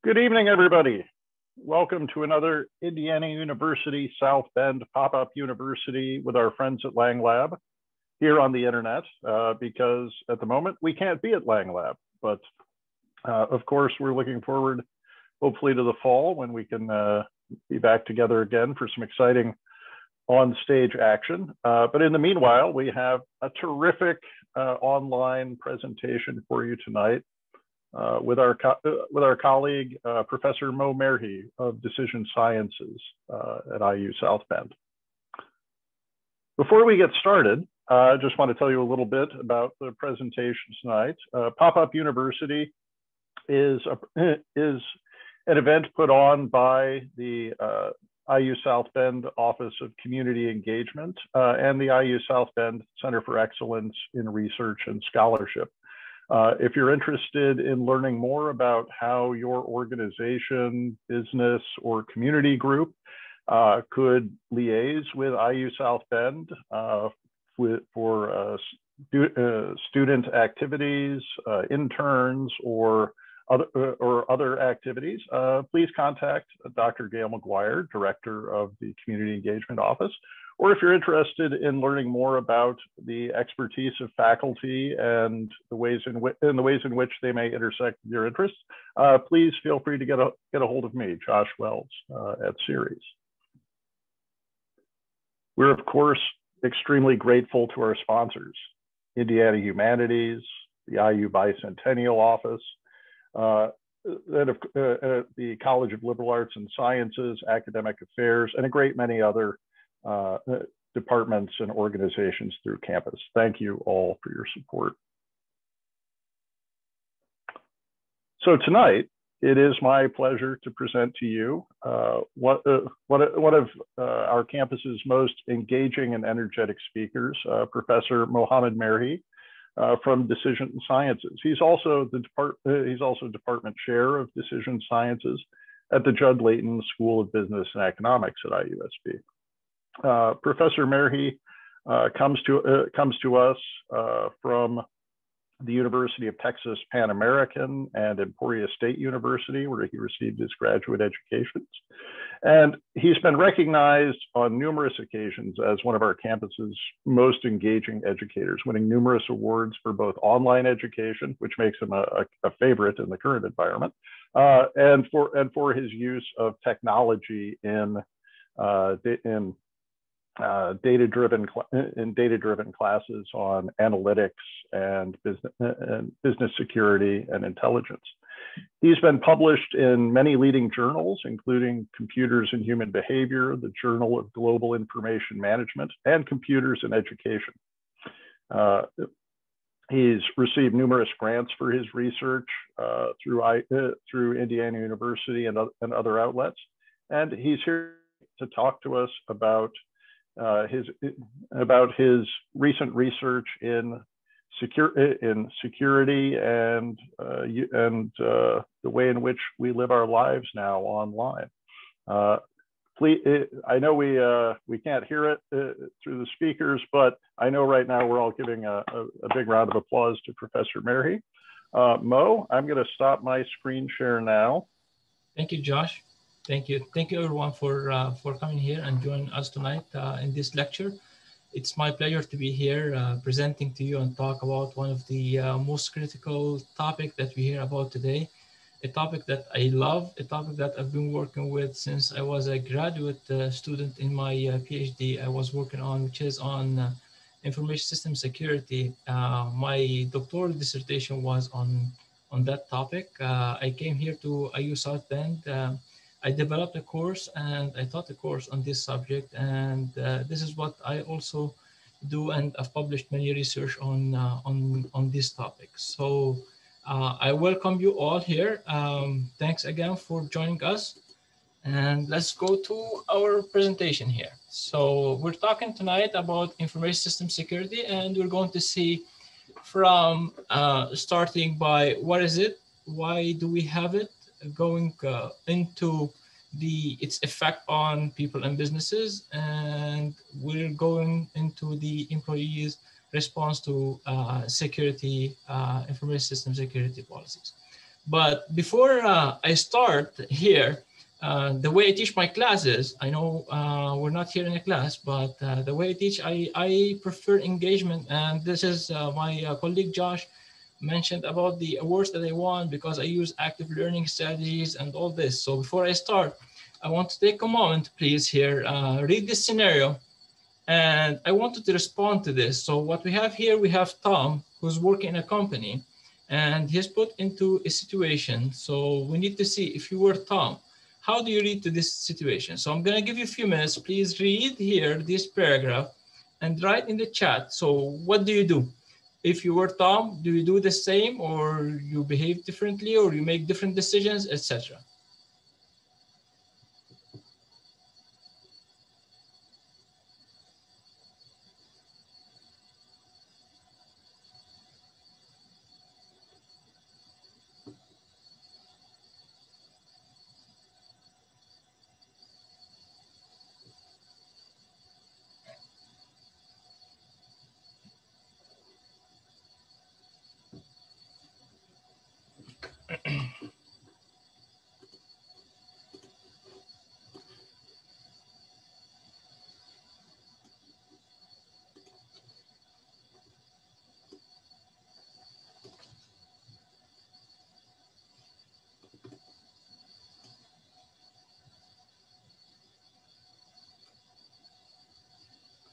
Good evening, everybody. Welcome to another Indiana University South Bend pop-up university with our friends at Lang Lab here on the internet, because at the moment we can't be at Lang Lab, but of course we're looking forward hopefully to the fall when we can be back together again for some exciting on-stage action. But in the meanwhile, we have a terrific online presentation for you tonight. With our colleague, Professor Merhi of Decision Sciences at IU South Bend. Before we get started, I just want to tell you a little bit about the presentation tonight. Pop-Up University is an event put on by the IU South Bend Office of Community Engagement and the IU South Bend Center for Excellence in Research and Scholarship. If you're interested in learning more about how your organization, business, or community group could liaise with IU South Bend for student activities, interns, or other activities, please contact Dr. Gail McGuire, Director of the Community Engagement Office. Or if you're interested in learning more about the expertise of faculty and the ways in which they may intersect with your interests, please feel free to get a hold of me, Josh Wells, at Ceres. We're, of course, extremely grateful to our sponsors, Indiana Humanities, the IU Bicentennial Office, the College of Liberal Arts and Sciences, Academic Affairs, and a great many other departments and organizations through campus. Thank you all for your support. So tonight, it is my pleasure to present to you one of our campus's most engaging and energetic speakers, Professor Mohammad Merhi from Decision Sciences. He's also department chair of Decision Sciences at the Judd Layton School of Business and Economics at IUSB. Professor Merhi comes to us from the University of Texas Pan American and Emporia State University, where he received his graduate educations. And he's been recognized on numerous occasions as one of our campus's most engaging educators, winning numerous awards for both online education, which makes him a favorite in the current environment, and for his use of technology in data-driven classes on analytics and business security and intelligence. He's been published in many leading journals, including Computers and Human Behavior, the Journal of Global Information Management, and Computers in Education. He's received numerous grants for his research through Indiana University and other outlets, and he's here to talk to us about his recent research in security and the way in which we live our lives now online. Please, I know we can't hear it through the speakers, but I know right now we're all giving a big round of applause to Professor Merhi. Mo, I'm going to stop my screen share now. Thank you, Josh. Thank you everyone for coming here and joining us tonight in this lecture. It's my pleasure to be here presenting to you and talk about one of the most critical topics that we hear about today, a topic that I love, a topic that I've been working with since I was a graduate student in my PhD I was working on, which is on information system security. My doctoral dissertation was on that topic. I came here to IU South Bend. I developed a course and I taught a course on this subject, and this is what I also do, and I've published many research on this topic. So I welcome you all here. Thanks again for joining us, and let's go to our presentation here. So we're talking tonight about information system security, and we're going to see from starting by what is it, why do we have it, going into its effect on people and businesses, and we're going into the employees' response to security, information system security policies. But before I start here, the way I teach my classes, I know we're not here in a class, but the way I teach, I prefer engagement. And this is my colleague Josh mentioned about the awards that I won because I use active learning strategies and all this. So before I start, I want to take a moment, please, here, read this scenario. And I wanted to respond to this. So what we have here, we have Tom, who's working in a company, and he's put into a situation. So we need to see, if you were Tom, how do you read to this situation? So I'm going to give you a few minutes. Please read here this paragraph and write in the chat. So what do you do? If you were Tom, do you do the same, or you behave differently, or you make different decisions, etc.?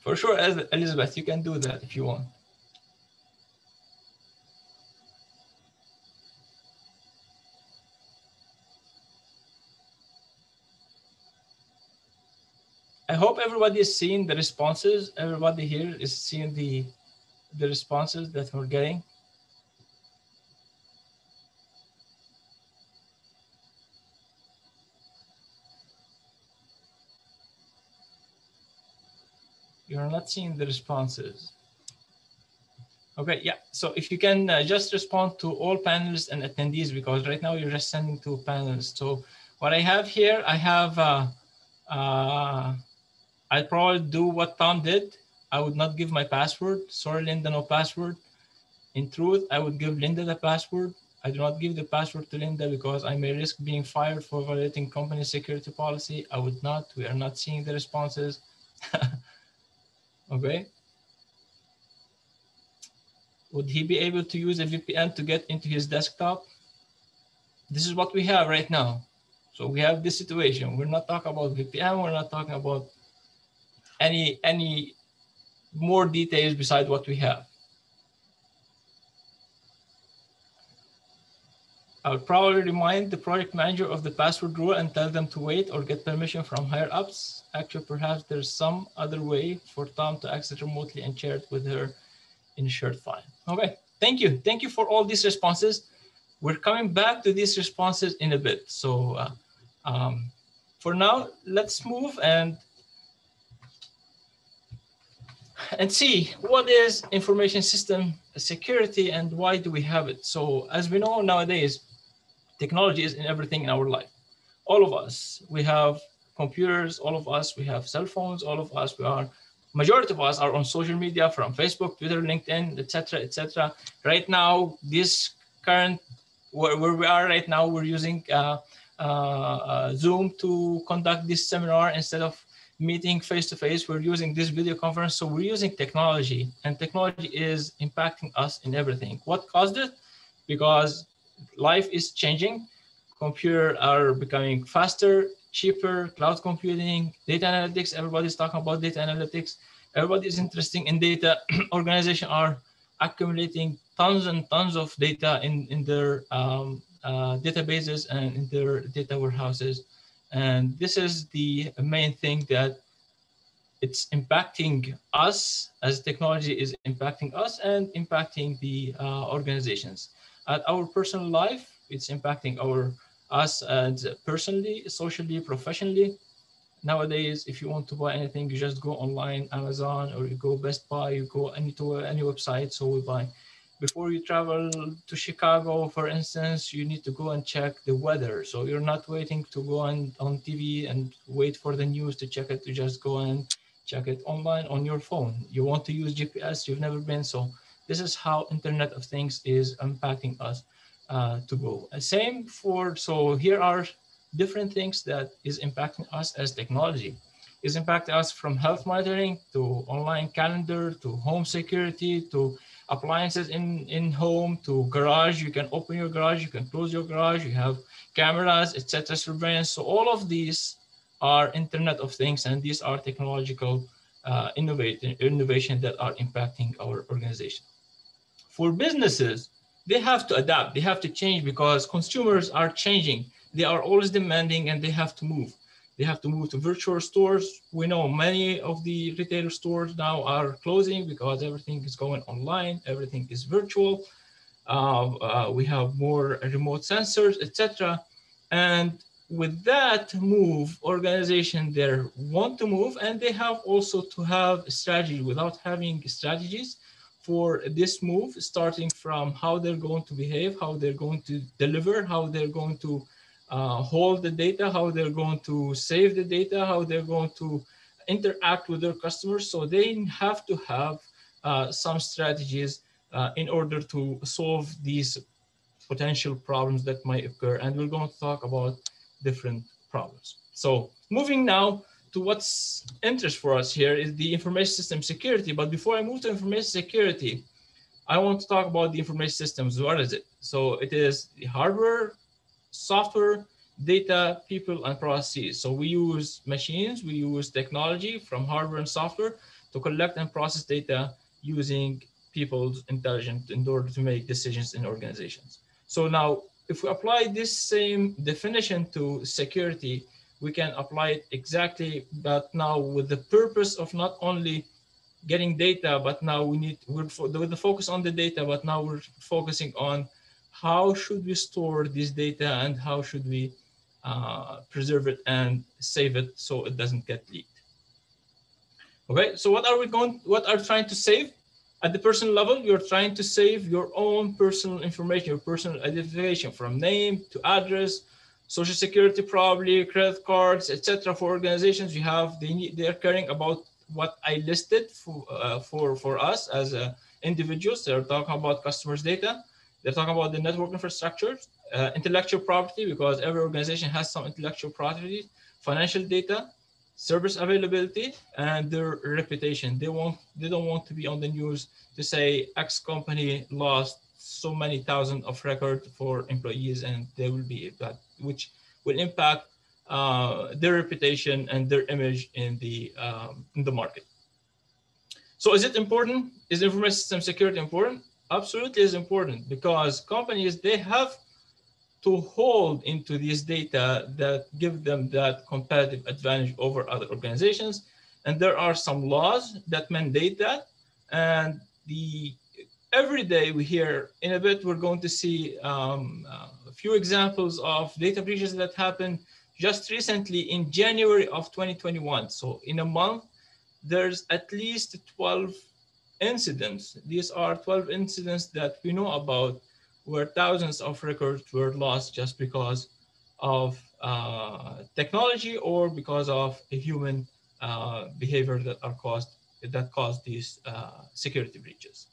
For sure, Elizabeth, you can do that if you want. I hope everybody is seeing the responses. Everybody here is seeing the responses that we're getting. You're not seeing the responses. Okay, yeah. So if you can just respond to all panelists and attendees, because right now you're just sending to panelists. So what I have here, I have, I'd probably do what Tom did. I would not give my password. Sorry, Linda, no password. In truth, I would give Linda the password. I do not give the password to Linda because I may risk being fired for violating company security policy. I would not. We are not seeing the responses. Okay. Would he be able to use a VPN to get into his desktop? This is what we have right now. So we have this situation. We're not talking about VPN. We're not talking about any more details besides what we have. I would probably remind the project manager of the password rule and tell them to wait or get permission from higher ups. Actually, perhaps there's some other way for Tom to access remotely and share it with her in a shared file. Okay, thank you. Thank you for all these responses. We're coming back to these responses in a bit. So for now, let's move and see what is information system security and why do we have it. So as we know nowadays, technology is in everything in our life. All of us, we have computers, all of us, we have cell phones, all of us, majority of us are on social media from Facebook, Twitter, LinkedIn, etc., etc. Right now, this current, where we are right now, we're using Zoom to conduct this seminar instead of meeting face-to-face. We're using this video conference. So we're using technology, and technology is impacting us in everything. What caused it? Because life is changing. Computers are becoming faster, cheaper, cloud computing, data analytics. Everybody's talking about data analytics. Everybody is interested in data. Organizations are accumulating tons and tons of data in their databases and in their data warehouses. And this is the main thing that it's impacting us, as technology is impacting us and impacting the organizations. At our personal life, it's impacting us as personally, socially, professionally. Nowadays, if you want to buy anything, you just go online, Amazon, or you go Best Buy, you go to any website. So we buy. Before you travel to Chicago, for instance, you need to go and check the weather. So you're not waiting to go on TV and wait for the news to check it. You just go and check it online on your phone. You want to use GPS, you've never been. So this is how Internet of Things is impacting us. to go. Same for, so here are different things that is impacting us as technology. Is impacting us from health monitoring to online calendar to home security to appliances in home to garage. You can open your garage, you can close your garage, you have cameras, etc. surveillance. So all of these are Internet of Things, and these are technological innovation that are impacting our organization. For businesses, they have to adapt, they have to change because consumers are changing. They are always demanding and they have to move. They have to move to virtual stores. We know many of the retailer stores now are closing because everything is going online, everything is virtual. We have more remote sensors, etc. And with that move, organization there want to move, and they have also to have a strategy. Without having strategies for this move, starting from how they're going to behave, how they're going to deliver, how they're going to hold the data, how they're going to save the data, how they're going to interact with their customers. So they have to have some strategies in order to solve these potential problems that might occur. And we're going to talk about different problems. So moving now to what's interest for us here is the information system security. But before I move to information security, I want to talk about the information systems. What is it? So it is the hardware, software, data, people, and processes. So we use machines, we use technology from hardware and software to collect and process data using people's intelligence in order to make decisions in organizations. So now, if we apply this same definition to security, we can apply it exactly, but now with the purpose of not only getting data, but now we're with the focus on the data, but now we're focusing on how should we store this data and how should we preserve it and save it so it doesn't get leaked. Okay, so what are trying to save? At the personal level, you're trying to save your own personal information, your personal identification, from name to address, social security, probably credit cards, etc. For organizations, you have they're caring about what I listed for us as individuals. They're talking about customers' data. They're talking about the network infrastructure, intellectual property, because every organization has some intellectual property, financial data, service availability, and their reputation. They don't want to be on the news to say X company lost so many thousands of records for employees, and they will be that, which will impact their reputation and their image in the market. So is it important? Is information system security important? Absolutely is important, because companies, they have to hold into these data that give them that competitive advantage over other organizations. And there are some laws that mandate that. And every day we hear, in a bit, we're going to see a few examples of data breaches that happened just recently in January of 2021. So in a month, there's at least 12 incidents. These are 12 incidents that we know about, where thousands of records were lost just because of technology or because of a human behavior that caused these security breaches.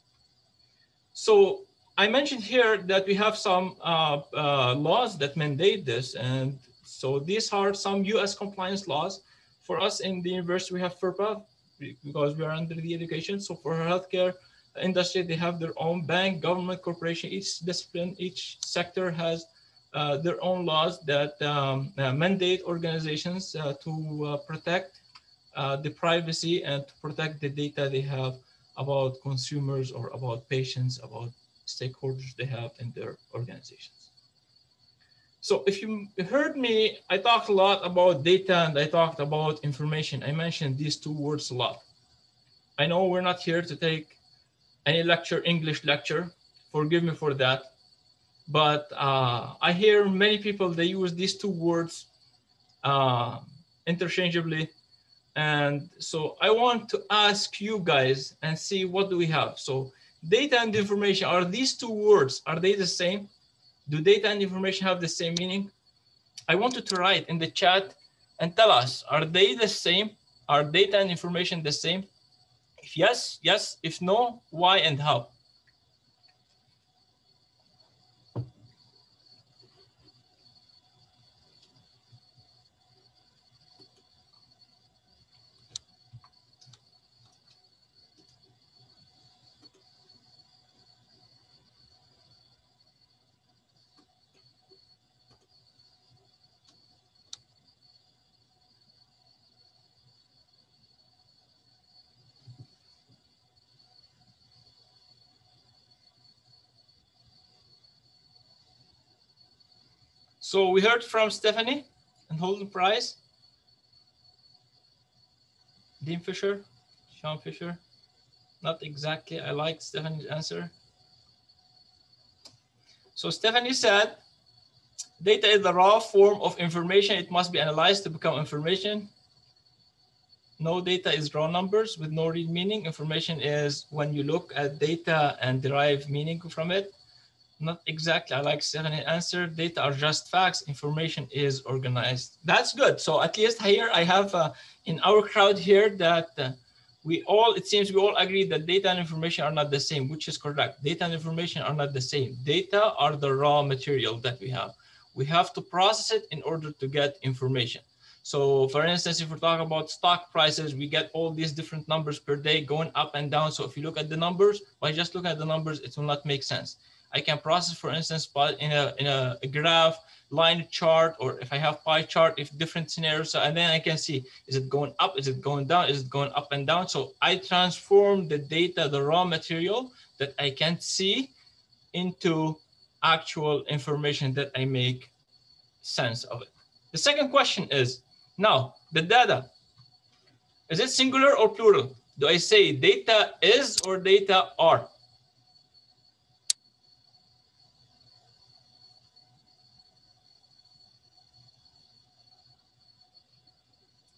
So I mentioned here that we have some laws that mandate this, and so these are some U.S. compliance laws. For us in the university, we have FERPA, because we are under the education. So for healthcare industry, they have their own bank, government, corporation. Each discipline, each sector has their own laws that mandate organizations to protect the privacy and to protect the data they have about consumers or about patients, about stakeholders they have in their organizations. So if you heard me, I talked a lot about data and I talked about information. I mentioned these two words a lot. I know we're not here to take any English lecture, forgive me for that. But I hear many people, they use these two words interchangeably. And so I want to ask you guys and see what do we have. So data and information, are these two words, are they the same? Do data and information have the same meaning? I want you to write in the chat and tell us, are they the same? Are data and information the same? If yes, yes. If no, why and how? So we heard from Stephanie and Holden Price, Dean Fisher, Sean Fisher. Not exactly. I like Stephanie's answer. So Stephanie said, data is the raw form of information. It must be analyzed to become information. No, data is raw numbers with no real meaning. Information is when you look at data and derive meaning from it. Not exactly. I like Stephanie's answer. Data are just facts. Information is organized. That's good. So at least here I have in our crowd here that it seems we all agree that data and information are not the same, which is correct. Data and information are not the same. Data are the raw material that we have. We have to process it in order to get information. So for instance, if we're talking about stock prices, we get all these different numbers per day going up and down. So if you look at the numbers, by just looking at the numbers, it will not make sense. I can process, for instance, but in a graph, line chart, or if I have pie chart, if different scenarios, and then I can see, is it going up? Is it going down? Is it going up and down? So I transform the data, the raw material that I can't see, into actual information that I make sense of it. The second question is, now the data, is it singular or plural? Do I say data is or data are?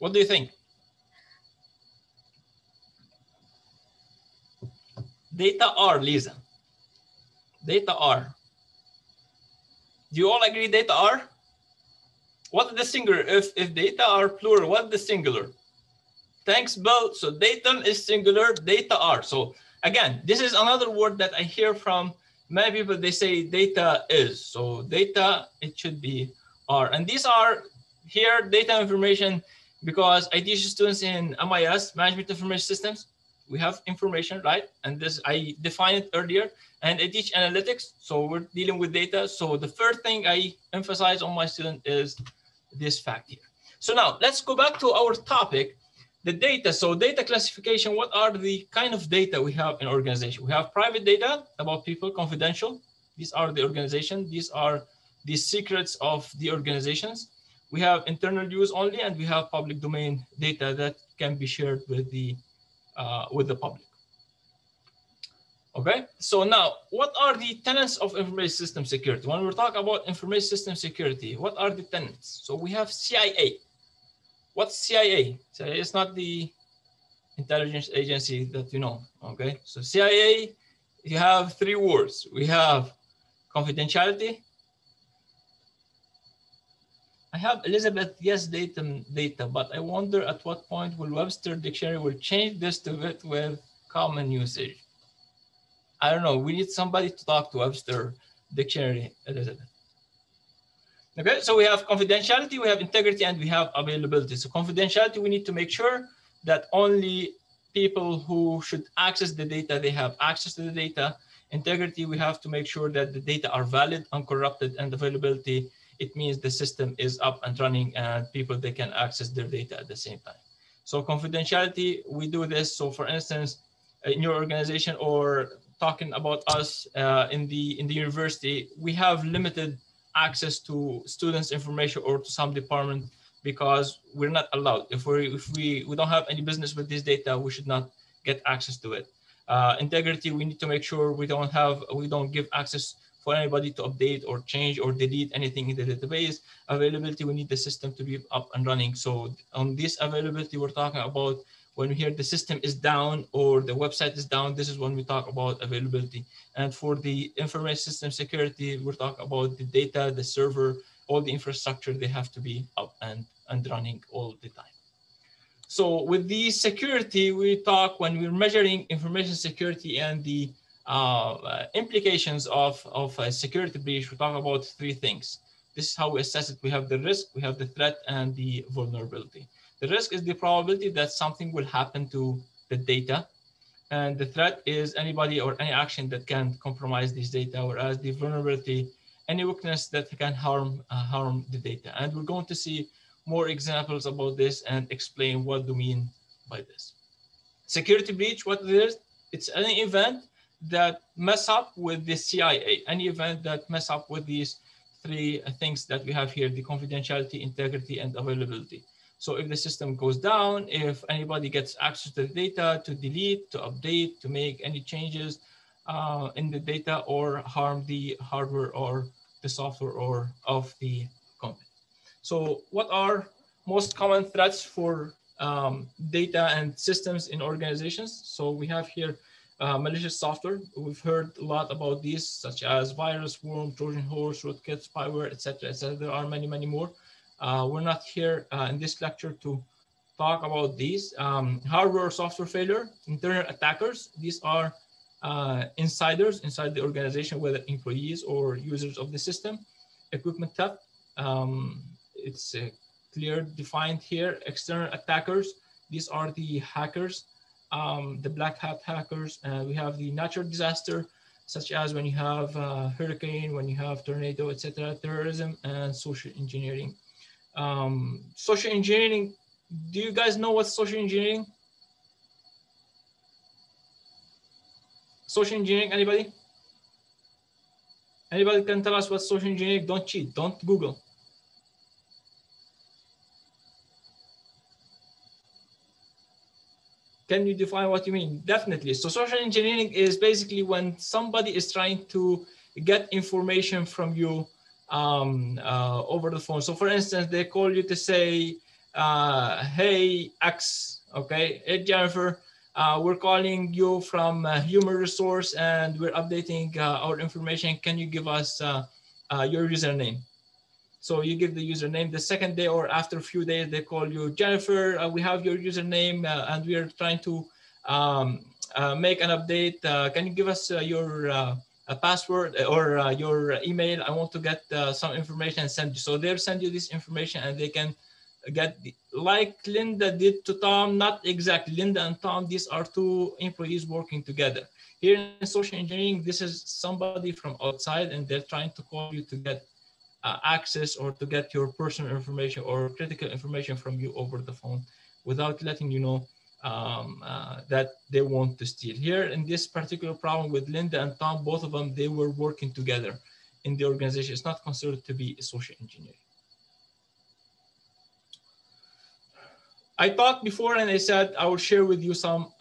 What do you think? Data are, Lisa. Data are. Do you all agree data are? What is the singular? If data are plural, what is the singular? Thanks, Bill. So data is singular, data are. So again, this is another word that I hear from many people. They say data is. So data, it should be are. And these are here data information, because I teach students in MIS, Management Information Systems. We have information, right? And this, I defined it earlier. And I teach analytics. So we're dealing with data. So the first thing I emphasize on my student is this fact here. So now let's go back to our topic, the data. So data classification, what are the kind of data we have in organization? We have private data about people, confidential. These are the organization. These are the secrets of the organizations. We have internal use only, and we have public domain data that can be shared with the public. Okay, so now what are the tenets of information system security? When we're talking about information system security, what are the tenets? So we have CIA. What's CIA? CIA is not the intelligence agency that you know. Okay, so CIA, you have three words. We have confidentiality. I have Elizabeth, yes, data, but I wonder at what point will Webster Dictionary will change this to fit with common usage. I don't know. We need somebody to talk to Webster Dictionary, Elizabeth. Okay, so we have confidentiality, we have integrity, and we have availability. So confidentiality, we need to make sure that only people who should access the data, they have access to the data. Integrity, we have to make sure that the data are valid, uncorrupted, and availability, it means the system is up and running and people, they can access their data at the same time. So confidentiality, we do this. So for instance, in your organization, or talking about us in the university, we have limited access to students' information or to some department because we're not allowed. If we don't have any business with this data, we should not get access to it. Integrity, we need to make sure we don't give access for anybody to update or change or delete anything in the database. Availability, we need the system to be up and running. So on this availability, we're talking about when we hear the system is down or the website is down, this is when we talk about availability. And for the information system security, we're talking about the data, the server, all the infrastructure, they have to be up and running all the time. So with the security, we talk when we're measuring information security and the implications of a security breach, we talk about three things. This is how we assess it. We have the risk, we have the threat, and the vulnerability. The risk is the probability that something will happen to the data. And the threat is anybody or any action that can compromise this data, whereas the vulnerability, any weakness that can harm the data. And we're going to see more examples about this and explain what do we mean by this. Security breach, what it is, it's any event that mess up with the CIA, any event that mess up with these three things that we have here: the confidentiality, integrity, and availability. So if the system goes down, if anybody gets access to the data, to delete, to update, to make any changes in the data, or harm the hardware or the software or of the company. So what are most common threats for data and systems in organizations? So we have here malicious software. We've heard a lot about these, such as virus, worm, Trojan horse, rootkit, spyware, etc., etc. There are many, many more. We're not here in this lecture to talk about these. Hardware or software failure, internal attackers. These are insiders inside the organization, whether employees or users of the system. Equipment theft. It's clear defined here. External attackers. These are the hackers, the black hat hackers. We have the natural disaster, such as when you have hurricane, when you have tornado, etc. Terrorism and social engineering. Social engineering. Do you guys know what's social engineering? Social engineering, anybody? Anybody can tell us what's social engineering? Don't cheat, don't Google. Can you define what you mean? Definitely. So social engineering is basically when somebody is trying to get information from you over the phone. So for instance, they call you to say, hey, X, okay, hey, Jennifer, we're calling you from human resource and we're updating our information. Can you give us your username? So you give the username. The second day or after a few days, they call you, Jennifer, we have your username and we are trying to make an update. Can you give us your password or your email? I want to get some information and send you. So they'll send you this information and they can get, like Linda did to Tom, not exactly. Linda and Tom, these are two employees working together. Here in social engineering, this is somebody from outside and they're trying to call you to get access or to get your personal information or critical information from you over the phone without letting you know that they want to steal. Here in this particular problem with Linda and Tom, both of them, they were working together in the organization. It's not considered to be a social engineering. I talked before and I said I will share with you some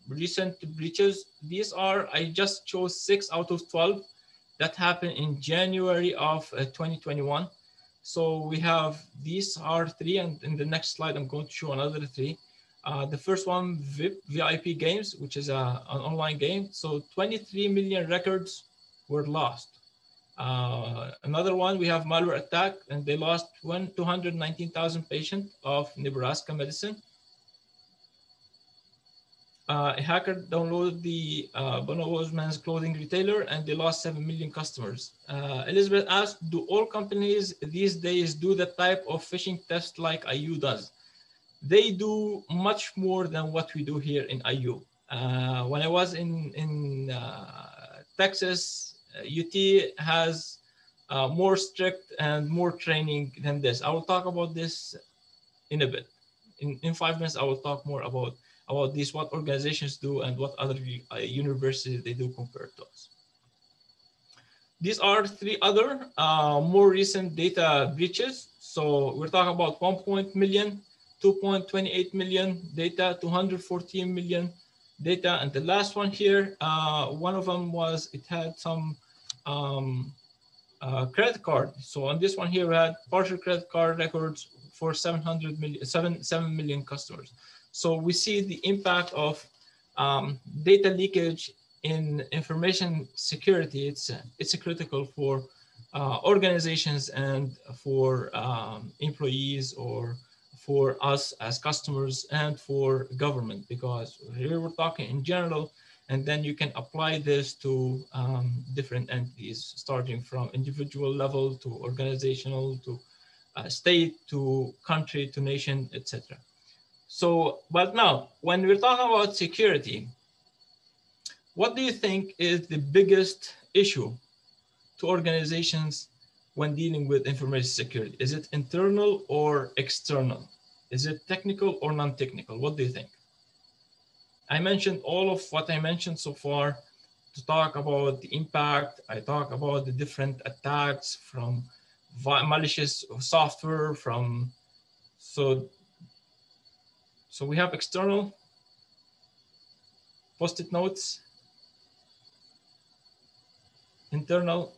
recent breaches. These are, I just chose 6 out of 12 that happened in January of 2021. So we have, these are 3, and in the next slide, I'm going to show another 3. The first one, VIP games, which is an online game. So 23 million records were lost. Another one, we have malware attack, and they lost 219,000 patients of Nebraska medicine. A hacker downloaded the Bonobos men's clothing retailer and they lost 7 million customers. Elizabeth asked, do all companies these days do the type of phishing test like IU does? They do much more than what we do here in IU. When I was in Texas, UT has more strict and more training than this. I will talk about this in a bit. In 5 minutes, I will talk more about this, what organizations do and what other universities they do compared to us. These are 3 other more recent data breaches. So we're talking about 1 million, 2.28 million data, 214 million data. And the last one here, one of them was, it had some credit card. So on this one here, we had partial credit card records for 7 million customers. So we see the impact of data leakage in information security. It's critical for organizations and for employees or for us as customers and for government, because here we're talking in general, and then you can apply this to different entities, starting from individual level to organizational to state to country to nation, etc. So, but now, when we're talking about security, what do you think is the biggest issue to organizations when dealing with information security? Is it internal or external? Is it technical or non-technical? What do you think? I mentioned all of what I mentioned so far. to talk about the impact. I talk about the different attacks from malicious software, from so we have external post-it notes, internal.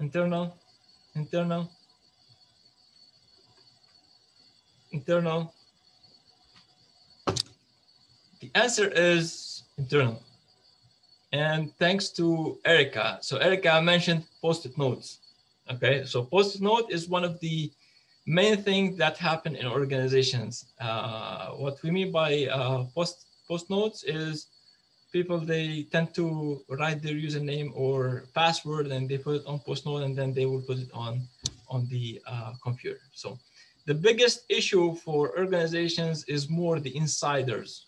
The answer is internal. And thanks to Erica. So Erica mentioned post-it notes. Okay, so post-it note is one of the main things that happen in organizations. What we mean by post notes is people, they tend to write their username or password and they put it on post note, and then they will put it on the computer. So the biggest issue for organizations is more the insiders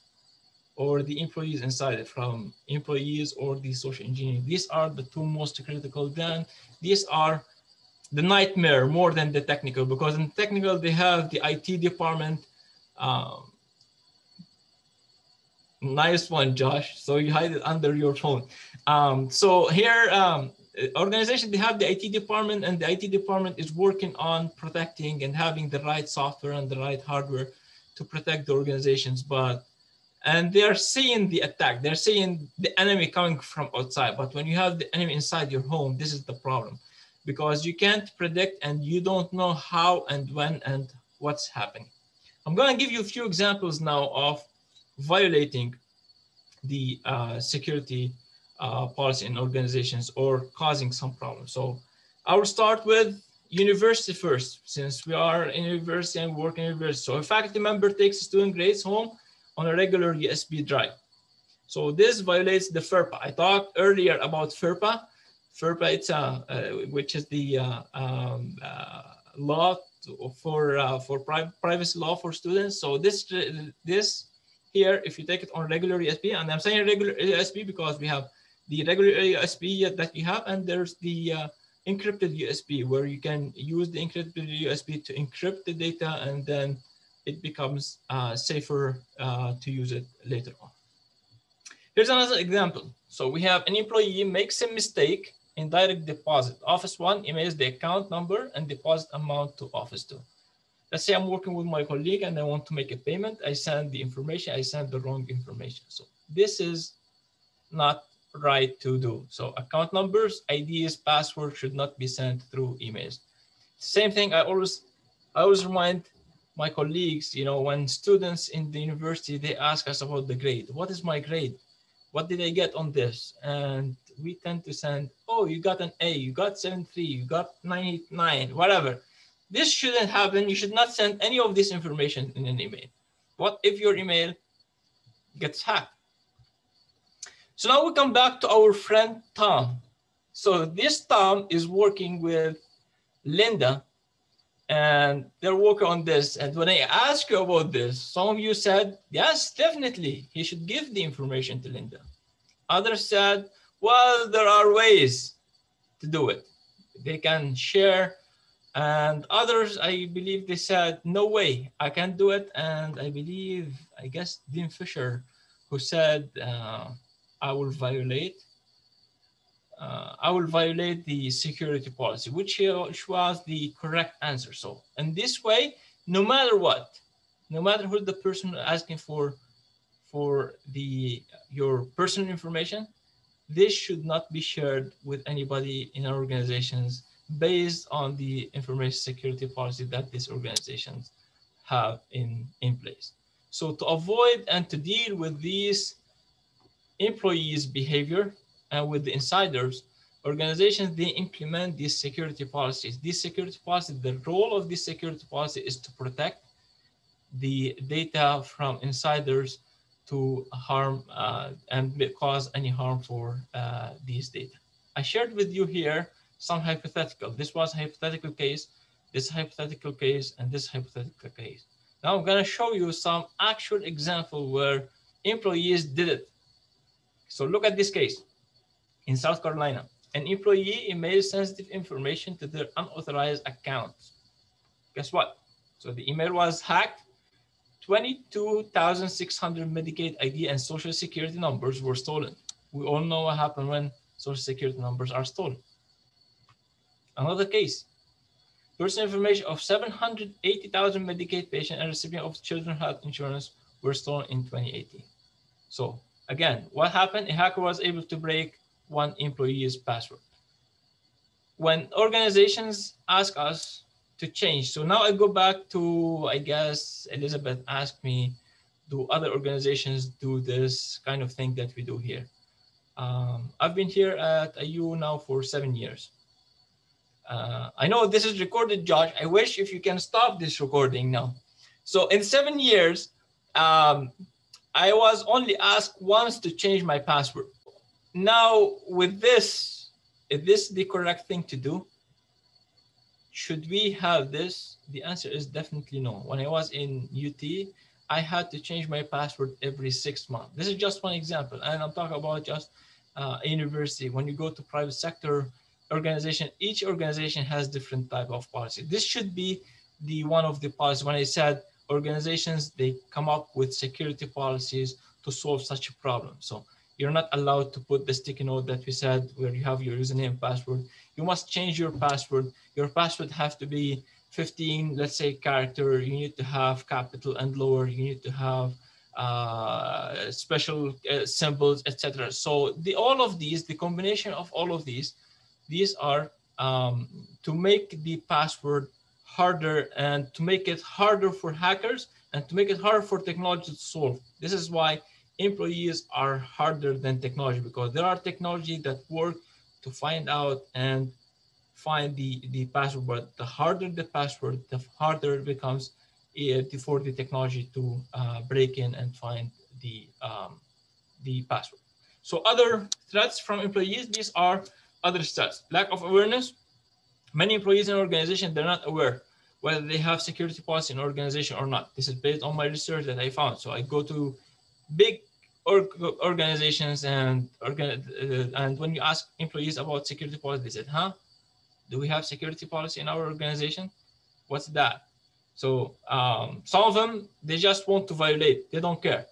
or the employees inside it, from employees or the social engineering. These are the two most critical. Then these are the nightmare more than the technical, because in technical they have the IT department. Nice one, Josh. So you hide it under your phone. So here, organization, they have the IT department, and the IT department is working on protecting and having the right software and the right hardware to protect the organizations. And they're seeing the attack, they're seeing the enemy coming from outside. But when you have the enemy inside your home, this is the problem, because you can't predict and you don't know how and when and what's happening. I'm going to give you a few examples now of violating the security policy in organizations or causing some problems. So I will start with university first, since we are in university and work in university. So a faculty member takes student grades home on a regular USB drive. So this violates the FERPA. I talked earlier about FERPA. FERPA, it's which is the law for privacy law for students. So this here, if you take it on regular USB, and I'm saying regular USB because we have the regular USB that you have, and there's the encrypted USB, where you can use the encrypted USB to encrypt the data, and then it becomes safer to use it later on. Here's another example. So we have an employee makes a mistake in direct deposit. Office 1 emails the account number and deposit amount to Office 2. Let's say I'm working with my colleague and I want to make a payment. I send the information, I send the wrong information. So this is not right to do. So account numbers, IDs, passwords should not be sent through emails. Same thing, I always remind my colleagues, you know, when students in the university, they ask us about the grade. What is my grade? What did I get on this? And we tend to send, oh, you got an A, you got 7.3, you got 9.9, whatever. This shouldn't happen. You should not send any of this information in an email. What if your email gets hacked? So now we come back to our friend Tom. So this Tom is working with Linda, and they're working on this. And when I asked you about this, some of you said, yes, definitely, he should give the information to Linda. Others said, well, there are ways to do it. They can share. And others, I believe they said, no way, I can't do it. And I believe, I guess, Dean Fisher, who said, I will violate the security policy, which was the correct answer. So in this way, no matter what, no matter who the person asking for your personal information, this should not be shared with anybody in our organizations based on the information security policy that these organizations have in place. So to avoid and to deal with these employees' behavior and with the insiders, organizations, they implement these security policies. These security policies, the role of this security policy is to protect the data from insiders to harm and cause any harm for these data. I shared with you here some hypothetical. This was a hypothetical case, this hypothetical case, and this hypothetical case. Now I'm going to show you some actual example where employees did it. So look at this case. In South Carolina, an employee emails sensitive information to their unauthorized account. Guess what? So the email was hacked. 22,600 Medicaid ID and Social Security numbers were stolen. We all know what happened when social security numbers are stolen. Another case, personal information of 780,000 Medicaid patients and recipients of children's health insurance were stolen in 2018. So again, what happened? A hacker was able to break one employee's password. When organizations ask us to change, so now I go back to, I guess, Elizabeth asked me, do other organizations do this kind of thing that we do here? I've been here at IU now for 7 years. I know this is recorded, Josh. I wish if you can stop this recording now. So in 7 years, I was only asked once to change my password. Now with this, is this the correct thing to do? Should we have this? The answer is definitely no. When I was in UT, I had to change my password every 6 months. This is just one example. And I'm talking about just a university. When you go to private sector organization, each organization has different type of policy. This should be the one of the policies. When I said organizations, they come up with security policies to solve such a problem. So you're not allowed to put the sticky note that we said where you have your username and password. You must change your password. Your password has to be 15, let's say, character. You need to have capital and lower. You need to have special symbols, etc. So all of these, the combination of all of these are to make the password harder and to make it harder for hackers and to make it harder for technology to solve. This is why employees are harder than technology, because there are technology that work to find out and find the password, but the harder the password, the harder it becomes for the technology to break in and find the password. So other threats from employees, these are other threats. Lack of awareness. Many employees in an organization, they're not aware whether they have security policy in an organization or not. This is based on my research that I found. So I go to big organizations and when you ask employees about security policy, they said, huh? Do we have security policy in our organization? What's that? So some of them, they just want to violate. They don't care.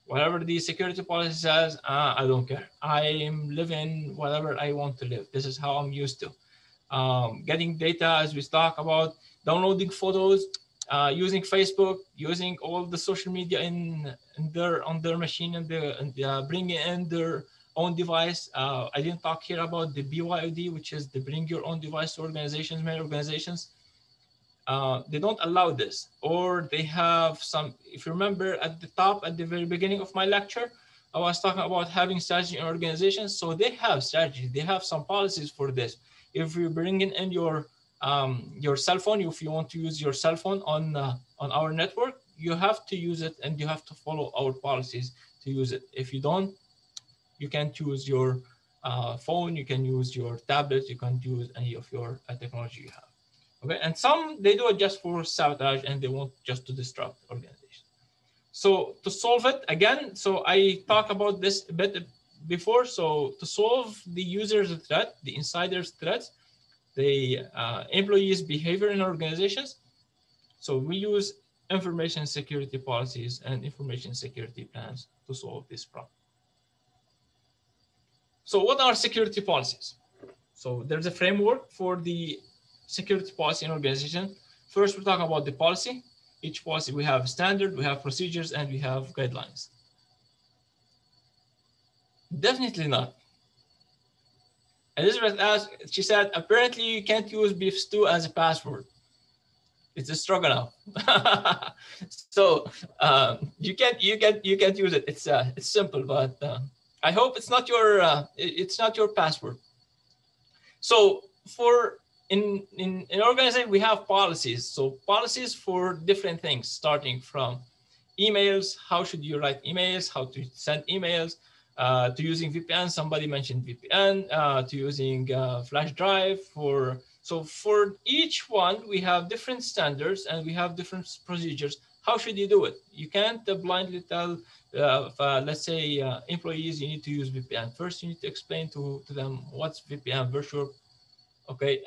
Whatever the security policy says, I don't care. I'm living whatever I want to live. This is how I'm used to. Getting data, as we talk about, downloading photos, using Facebook, using all the social media on their machine and bringing in their own device. I didn't talk here about the BYOD, which is the bring your own device to organizations. Many organizations, they don't allow this, or they have some, if you remember at the top, at the very beginning of my lecture, I was talking about having strategy in organizations. So they have strategy, they have some policies for this. If you're bringing in your cell phone, if you want to use your cell phone on our network, you have to use it and you have to follow our policies to use it. If you don't, you can't use your phone, you can use your tablet, you can't use any of your technology you have. Okay, and some, they do it just for sabotage and they want just to disrupt organization. So to solve it, again, so I talked about this a bit before. So to solve the user's threat, the insider's threats, the employees' behavior in organizations, so we use information security policies and information security plans to solve this problem. So what are security policies? So there's a framework for the security policy in organization. First, we're talking about the policy. Each policy, we have standard, we have procedures, and we have guidelines. Definitely not. Elizabeth asked, she said, apparently you can't use beef stew as a password. It's a stroganoff. So you can't use it. It's simple, but I hope it's not your password. So for in organization, we have policies. So policies for different things, starting from emails. How should you write emails? How to send emails? To using VPN. Somebody mentioned VPN. To using flash drive. So for each one, we have different standards and we have different procedures. How should you do it? You can't blindly tell, let's say, employees you need to use VPN. First, you need to explain to them what's VPN, virtual, okay,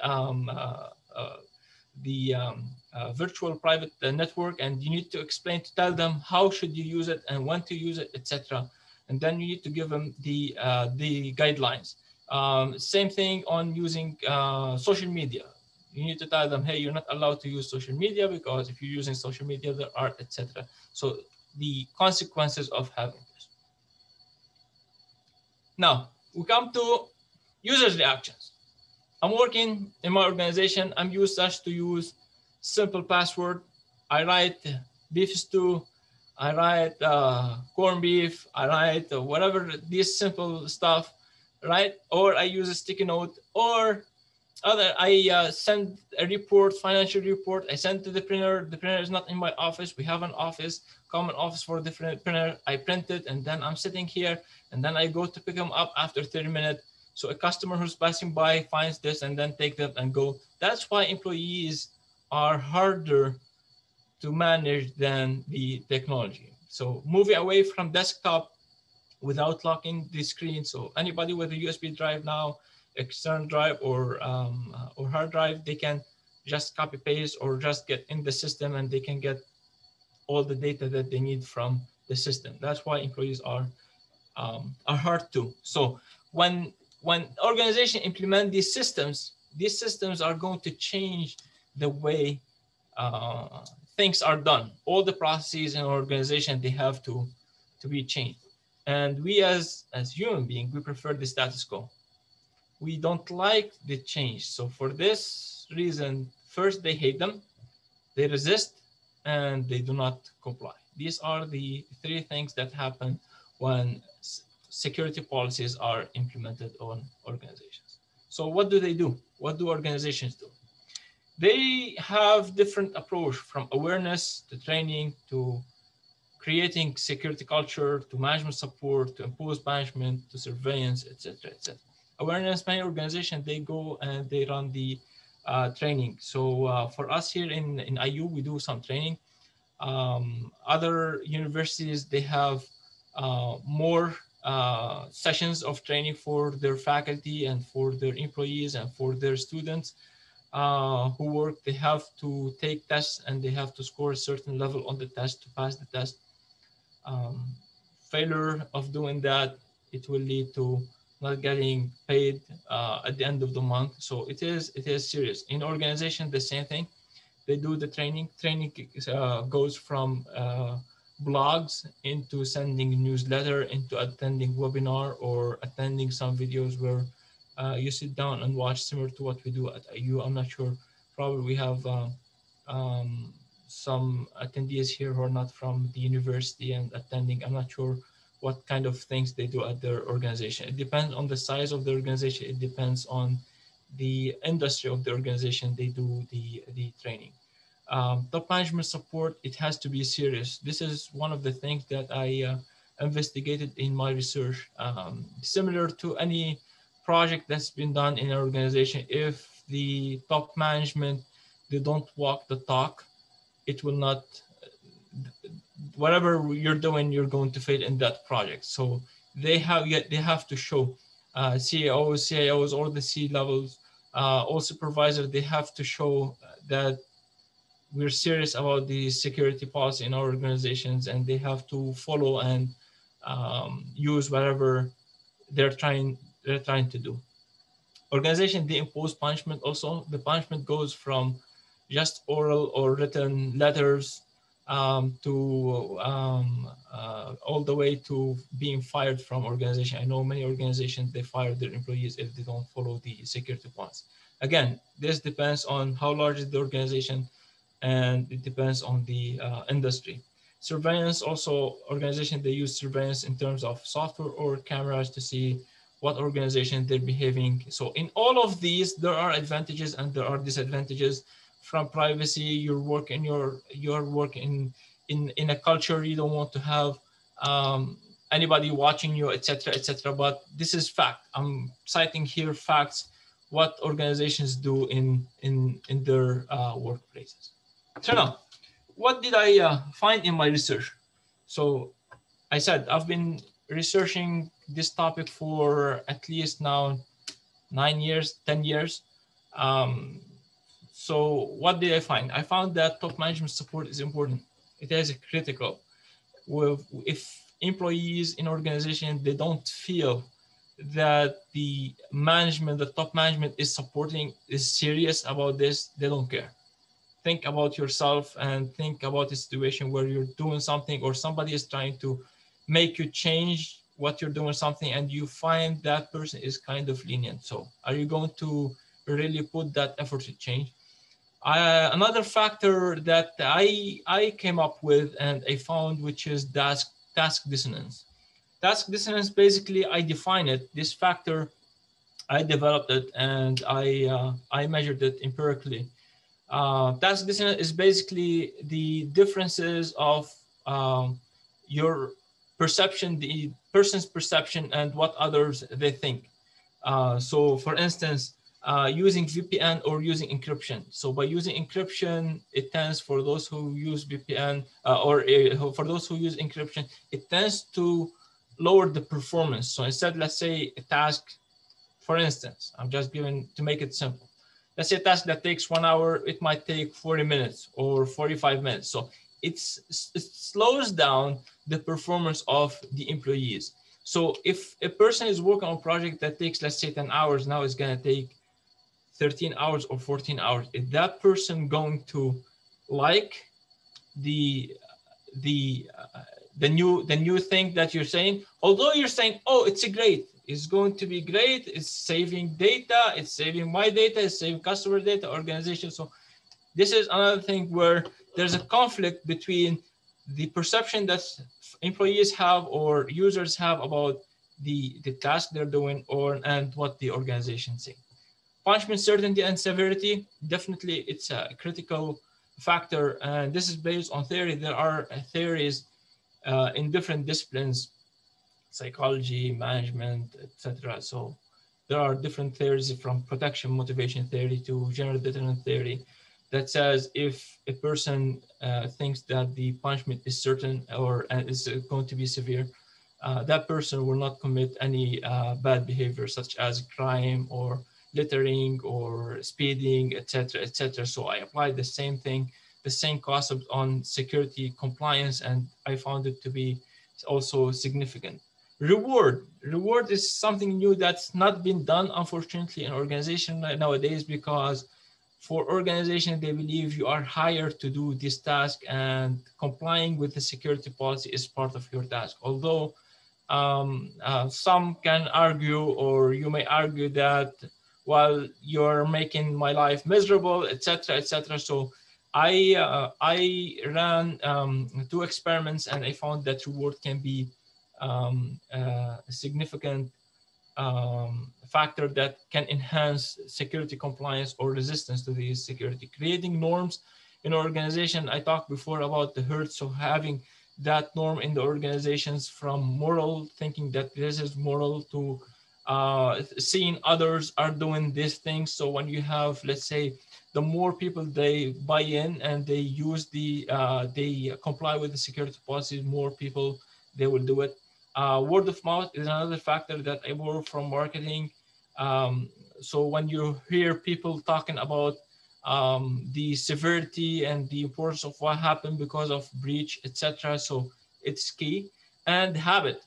virtual private network, and you need to explain to tell them how should you use it and when to use it, etc. And then you need to give them the guidelines. Same thing on using social media. You need to tell them, hey, you're not allowed to use social media because if you're using social media, there are, etc. So the consequences of having this. Now, we come to users' reactions. I'm working in my organization. I'm used to use simple password. I write beef stew. I write corned beef. I write whatever, this simple stuff, right? Or I use a sticky note, or I send a report, financial report. I send to the printer. The printer is not in my office. We have an office, common office for the printer. I print it, and then I'm sitting here, and then I go to pick them up after 30 minutes. So a customer who's passing by finds this and then take them and go. That's why employees are harder to manage than the technology. So moving away from desktop without locking the screen. So anybody with a USB drive now, external drive or hard drive, they can just copy paste or just get in the system and they can get all the data that they need from the system. That's why employees are hard to. So when organizations implement these systems are going to change the way things are done. All the processes in an organization, they have to be changed. And we as human beings, we prefer the status quo. We don't like the change. So for this reason, first they hate them, they resist, and they do not comply. These are the three things that happen when security policies are implemented on organizations. So what do they do? What do organizations do? They have different approach, from awareness to training to creating security culture to management support to imposed management to surveillance, etc., etc. Awareness, many organizations, they go and they run the training. So for us here in IU, we do some training. Other universities, they have more sessions of training for their faculty and for their employees and for their students who work. They have to take tests and they have to score a certain level on the test to pass the test. Failure of doing that, it will lead to not getting paid at the end of the month. So it is serious. In organization, the same thing. They do the training. Training goes from blogs into sending newsletter, into attending webinar or attending some videos where you sit down and watch, similar to what we do at IU. I'm not sure. Probably we have some attendees here who are not from the university and attending. I'm not sure what kind of things they do at their organization. It depends on the size of the organization. It depends on the industry of the organization. They do the training. Top management support, it has to be serious. This is one of the things that I investigated in my research. Similar to any project that's been done in an organization, if the top management, they don't walk the talk, it will not, whatever you're doing, you're going to fail in that project. So they have to show CEOs, CIOs, or the C levels, all supervisors, they have to show that we're serious about the security policy in our organizations, and they have to follow and use whatever they're trying to do. Organization, they impose punishment also. The punishment goes from just oral or written letters to all the way to being fired from organization. I know many organizations, they fire their employees if they don't follow the security policy. Again, this depends on how large is the organization, and it depends on the industry. Surveillance also, organization, they use surveillance in terms of software or cameras to see what organization they're behaving. So in all of these, there are advantages and there are disadvantages. From privacy, your work in in a culture, you don't want to have anybody watching you, etc., etc. But this is fact. I'm citing here facts, what organizations do in their workplaces. So now, what did I find in my research? So I said I've been researching this topic for at least now 9 years, 10 years. So what did I find? I found that top management support is important. It is critical. If employees in organization, they don't feel that the management, the top management is supporting, is serious about this, they don't care. Think about yourself and think about a situation where you're doing something or somebody is trying to make you change what you're doing something and you find that person is kind of lenient. So are you going to really put that effort to change? Another factor that I came up with and I found, which is task dissonance. Task dissonance, basically, I define it. This factor, I developed it and I measured it empirically. Task dissonance is basically the differences of your perception, the person's perception, and what others they think. So, for instance, using VPN or using encryption. So, by using encryption, it tends, for those who use VPN for those who use encryption, it tends to lower the performance. So, instead, let's say a task, for instance, I'm just giving to make it simple. Let's say a task that takes 1 hour, it might take 40 minutes or 45 minutes. So it slows down the performance of the employees. So if a person is working on a project that takes, let's say 10 hours, now it's gonna take 13 hours or 14 hours. Is that person going to like the new thing that you're saying? Although you're saying, oh, it's great. It's going to be great. It's saving data. It's saving my data. It's saving customer data, organization. So this is another thing where there's a conflict between the perception that employees have or users have about the task they're doing and what the organization thinks. Punishment certainty and severity, definitely it's a critical factor. And this is based on theory. There are theories in different disciplines, psychology, management, etc. So there are different theories, from protection motivation theory to general deterrent theory, that says if a person thinks that the punishment is certain or is going to be severe, that person will not commit any bad behavior such as crime or littering or speeding, etc., etc. So I applied the same thing, the same concept on security compliance, and I found it to be also significant. Reward is something new that's not been done, unfortunately, in organization nowadays, because for organization, they believe you are hired to do this task and complying with the security policy is part of your task. Although some can argue, or you may argue that, well, you're making my life miserable, etc., etc. So I ran 2 experiments and I found that reward can be a significant factor that can enhance security compliance or resistance to these security. Creating norms in organization, I talked before about the hurt, so having that norm in the organizations, from moral thinking that this is moral to seeing others are doing these things. So when you have, let's say, the more people they buy in and they use they comply with the security policies, more people they will do it. Word of mouth is another factor that I borrow from marketing. So when you hear people talking about the severity and the importance of what happened because of breach, etc., so it's key. And habit.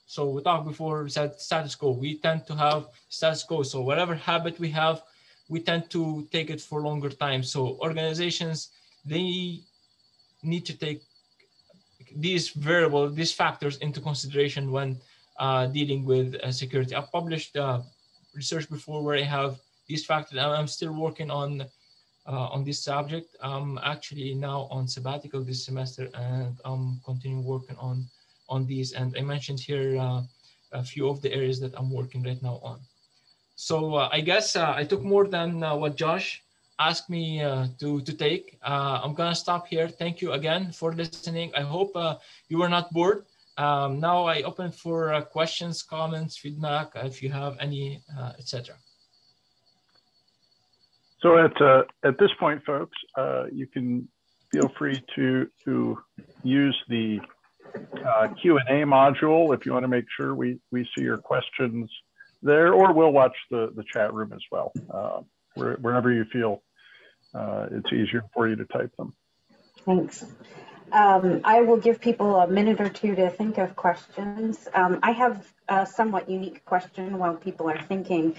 So we talked before, we said status quo. We tend to have status quo. So whatever habit we have, we tend to take it for longer time. So organizations, they need to take these factors into consideration when dealing with security. I've published research before where I have these factors. I'm still working on this subject. I'm actually now on sabbatical this semester, and I'm continuing working on these. And I mentioned here a few of the areas that I'm working right now on. So I guess I took more than what Josh asked me to take. I'm gonna stop here. Thank you again for listening. I hope you were not bored. Now I open for questions, comments, feedback, if you have any, etc. So at this point, folks, you can feel free to use the Q&A module if you want to make sure we see your questions there, or we'll watch the chat room as well, wherever you feel it's easier for you to type them. Thanks. I will give people a minute or two to think of questions. I have a somewhat unique question while people are thinking.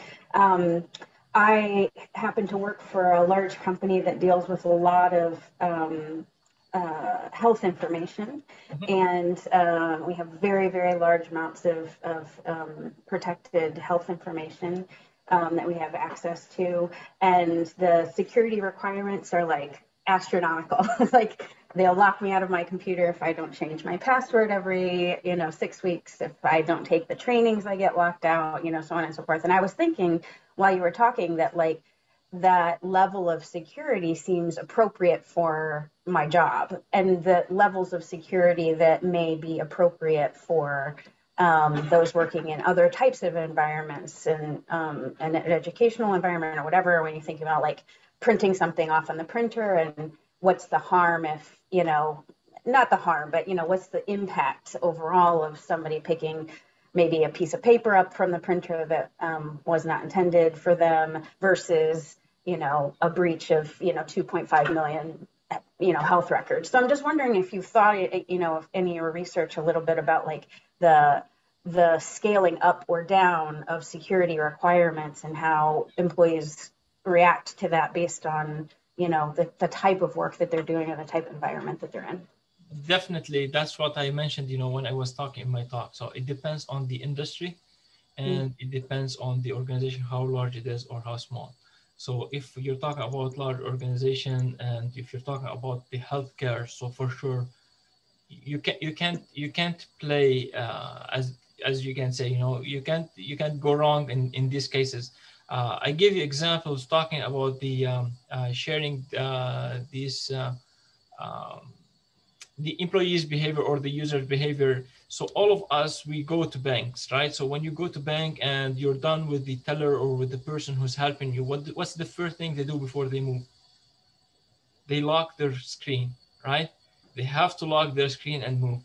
I happen to work for a large company that deals with a lot of health information, and we have very, very large amounts of protected health information that we have access to, and the security requirements are like astronomical. Like, they'll lock me out of my computer if I don't change my password every 6 weeks. If I don't take the trainings, I get locked out, so on and so forth. And I was thinking while you were talking that, like, that level of security seems appropriate for my job, and the levels of security that may be appropriate for those working in other types of environments, and an educational environment or whatever, when you think about like printing something off on the printer, and what's the harm if, not the harm, but, what's the impact overall of somebody picking maybe a piece of paper up from the printer that was not intended for them versus, a breach of, 2.5 million, health records. So I'm just wondering if you've thought, of any of your research a little bit about like the scaling up or down of security requirements and how employees react to that based on, the type of work that they're doing or the type of environment that they're in. Definitely, that's what I mentioned, when I was talking in my talk. So it depends on the industry, and it depends on the organization, how large it is or how small. So if you're talking about large organization, and if you're talking about the healthcare, so for sure, you can't play as you can say, you can't go wrong in these cases. I give you examples talking about the sharing these the employee's behavior or the user's behavior. So all of us, we go to banks, right? So when you go to bank and you're done with the teller or with the person who's helping you, what's the first thing they do before they move? They lock their screen, right? They have to lock their screen and move.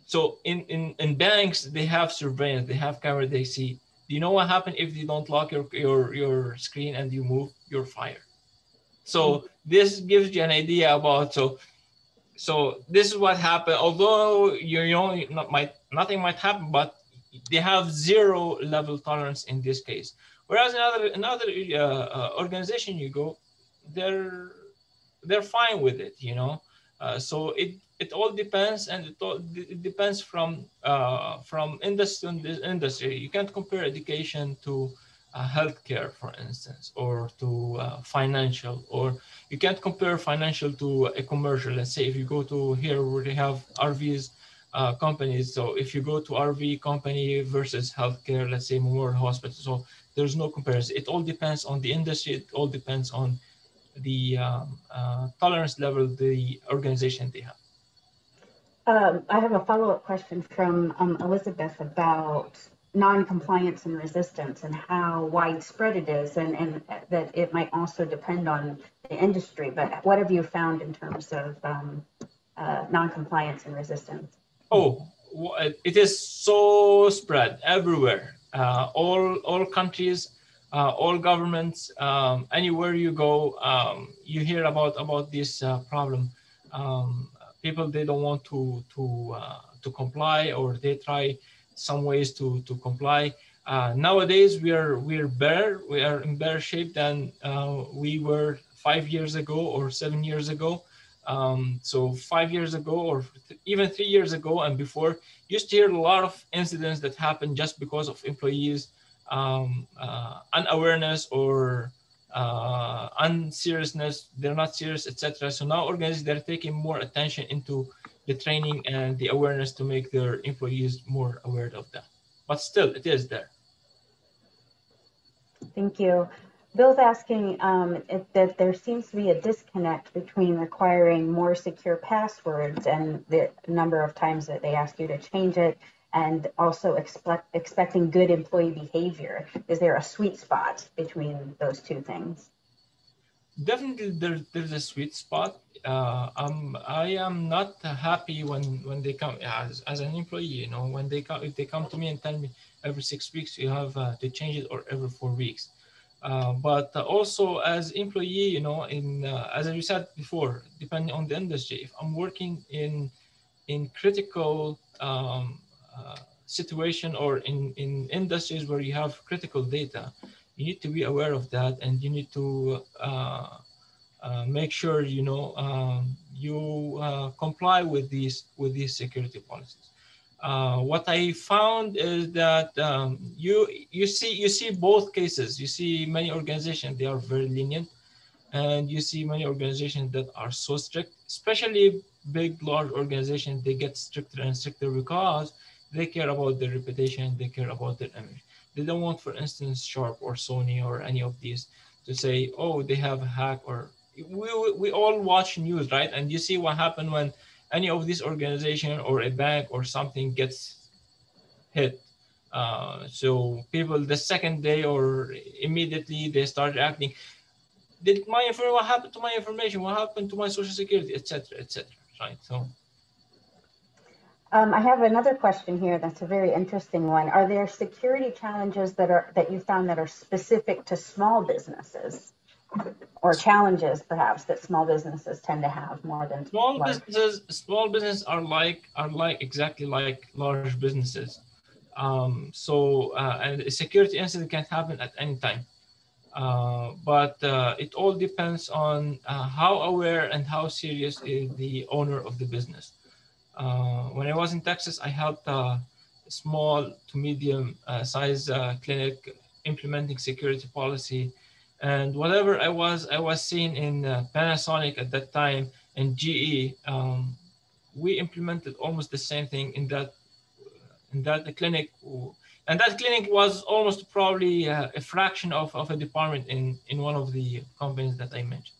So in banks, they have surveillance, they have camera, they see. Do you know what happens if you don't lock your screen and you move? You're fired. So this gives you an idea about, so this is what happened. Although nothing might happen, but they have zero level tolerance in this case. Whereas another organization you go, they're fine with it, so it all depends, and it depends from industry to industry. You can't compare education to healthcare, for instance, or to financial, or you can't compare financial to a commercial. Let's say if you go to here where they have RVs companies, so if you go to RV company versus healthcare, let's say more hospital, so there's no comparison. It all depends on the industry. It all depends on the tolerance level the organization they have. I have a follow-up question from Elizabeth about non-compliance and resistance and how widespread it is, and that it might also depend on the industry. But what have you found in terms of non-compliance and resistance? Oh, it is so spread everywhere. All countries, all governments, anywhere you go, you hear about this problem. People, they don't want to comply, or they try some ways to comply. Nowadays we are in better shape than we were 5 years ago or 7 years ago. So 5 years ago, or even 3 years ago and before, used to hear a lot of incidents that happened just because of employees unawareness or unseriousness. They're not serious, etc. So now organizations, they're taking more attention into the training and the awareness to make their employees more aware of that. But still, it is there. Thank you. Bill's asking that there seems to be a disconnect between requiring more secure passwords and the number of times that they ask you to change it, and also expecting good employee behavior. Is there a sweet spot between those two things? Definitely, there's a sweet spot. I am not happy when they come as an employee. When they come, if they come to me and tell me every 6 weeks you have to change it, or every 4 weeks. But also as employee, as you said before, depending on the industry, if I'm working in critical situation or in industries where you have critical data, you need to be aware of that, and you need to make sure you comply with these security policies. What I found is that you see both cases. You see many organizations, they are very lenient, and you see many organizations that are so strict, especially big, large organizations. They get stricter and stricter because they care about their reputation, they care about their image. They don't want, for instance, Sharp or Sony or any of these to say, oh, they have a hack. Or we all watch news, right? And you see what happened when any of these organizations or a bank or something gets hit. So people, the second day or immediately, they start reacting. Did my information? What happened to my information? What happened to my social security, etc., etc. Right. So. I have another question here that's a very interesting one. Are there security challenges that you found that are specific to small businesses, or challenges perhaps that small businesses tend to have more than large? Small businesses are exactly like large businesses. And a security incident can happen at any time. But it all depends on how aware and how serious is the owner of the business. When I was in Texas, I helped a small to medium size clinic implementing security policy, and whatever I was seeing in Panasonic at that time and GE, we implemented almost the same thing in that clinic. And that clinic was almost probably a fraction of a department in one of the companies that I mentioned.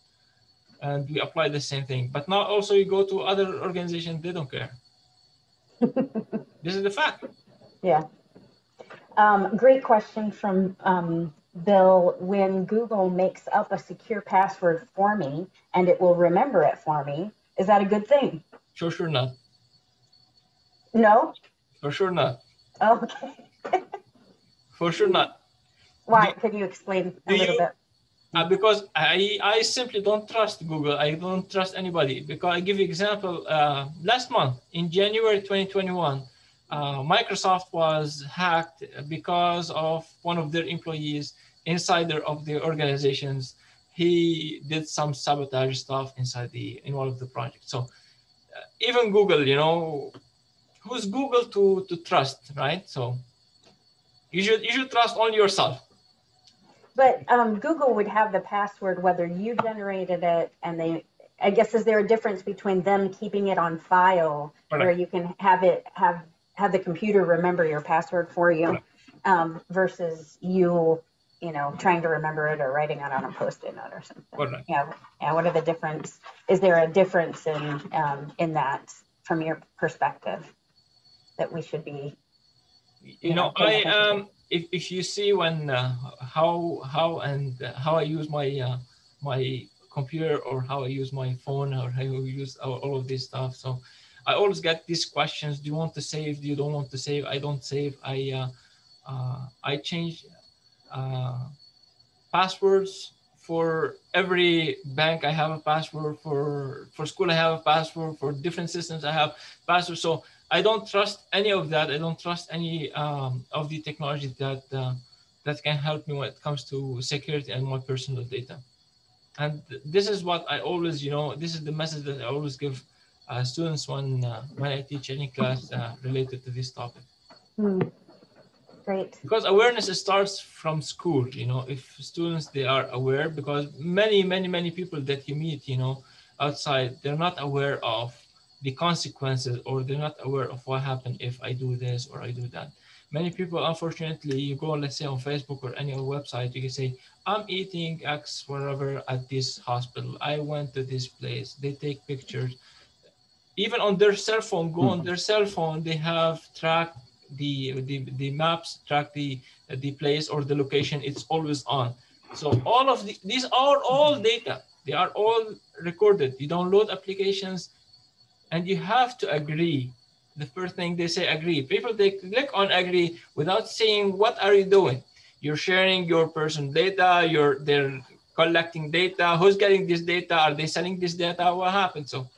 And we apply the same thing. But now also you go to other organizations, they don't care. This is the fact. Yeah. Great question from Bill. When Google makes up a secure password for me and it will remember it for me, is that a good thing? Sure not. No? For sure not. Okay. For sure not. Why? Could you explain a little bit? Because I simply don't trust Google. I don't trust anybody. Because I give you example. Last month, in January 2021, Microsoft was hacked because of one of their employees, insider of the organizations. He did some sabotage stuff in one of the projects. So even Google, who's Google to trust, right? So you should trust only yourself. But Google would have the password whether you generated it, and I guess, is there a difference between them keeping it on file, correct, where you can have the computer remember your password for you, versus you trying to remember it or writing it on a Post-it note or something? Correct. Yeah. What are the difference? Is there a difference in that from your perspective that we should be? If you see when how I use my computer, or how I use my phone, or how I use all of this stuff, so I always get these questions: do you want to save? Do you don't want to save? I don't save. I change passwords for every bank. I have a password for school. I have a password for different systems. I have passwords. So I don't trust any of that. I don't trust any of the technology that can help me when it comes to security and my personal data. And this is what I always, this is the message that I always give students when I teach any class related to this topic. Great. Because awareness starts from school. If students, they are aware, because many people that you meet, outside, they're not aware of the consequences, or they're not aware of what happened if I do this or I do that. Many people, unfortunately, you go, let's say on Facebook or any other website, you can say, I'm eating X wherever at this hospital. I went to this place. They take pictures. Even on their cell phone, go on their cell phone, they have tracked the maps, track the place or the location. It's always on. So all of these are all data. They are all recorded. You download applications, and you have to agree. The first thing they say, agree. People, they click on agree without saying, what are you doing? You're sharing your personal data. They're collecting data. Who's getting this data? Are they selling this data? What happened? So.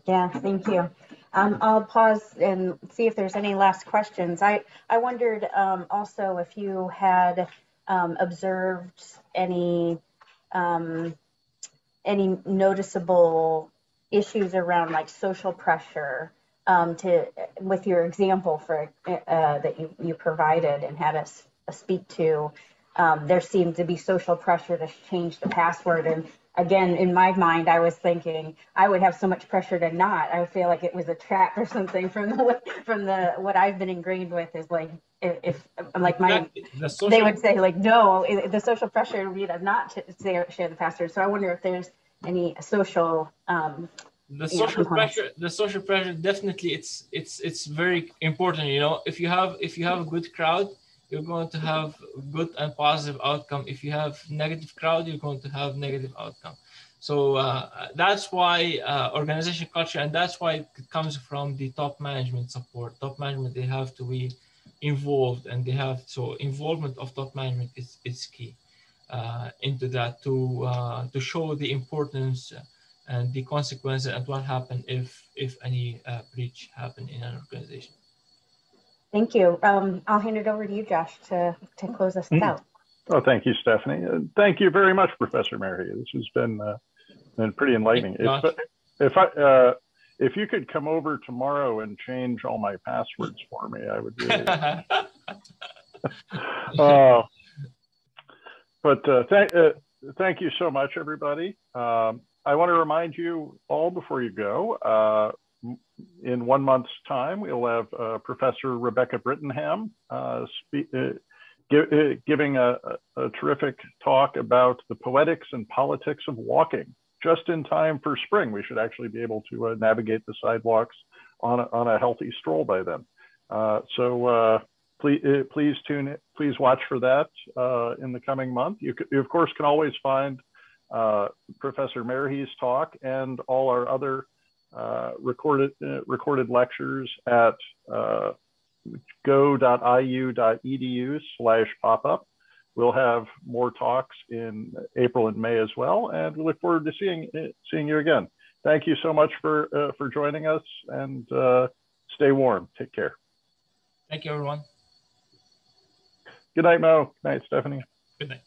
Yeah, thank you. I'll pause and see if there's any last questions. I wondered also if you had observed any noticeable issues around like social pressure with your example for that you provided and had us speak to. There seemed to be social pressure to change the password, and again, in my mind, I was thinking I would have so much pressure to not. I would feel like it was a trap or something from the what I've been ingrained with is like if like my they would say like no, the social pressure would be to not share the password. So I wonder if there's any social the social pressure definitely it's very important. You know, if you have a good crowd, you're going to have good and positive outcome. If you have negative crowd, you're going to have negative outcome. So that's why organization culture, and that's why it comes from the top management support. Top management, they have to be involved, and they have, so involvement of top management is key into that to show the importance and the consequences and what happened if any breach happened in an organization. Thank you. I'll hand it over to you, Josh, to close us out. Oh, thank you, Stephanie. Thank you very much, Professor Merhi. This has been pretty enlightening. If you could come over tomorrow and change all my passwords for me, I would really. Thank you so much, everybody. I want to remind you all before you go, in 1 month's time, we'll have Professor Rebecca Brittenham giving a terrific talk about the poetics and politics of walking, just in time for spring. We should actually be able to navigate the sidewalks on a healthy stroll by then. Please watch for that in the coming month. You of course can always find Professor Merhi's talk and all our other recorded lectures at go.iu.edu/popup. We'll have more talks in April and May as well, and we look forward to seeing you again. Thank you so much for joining us, and stay warm. Take care. Thank you, everyone. Good night, Mo. Good night, Stephanie. Good night.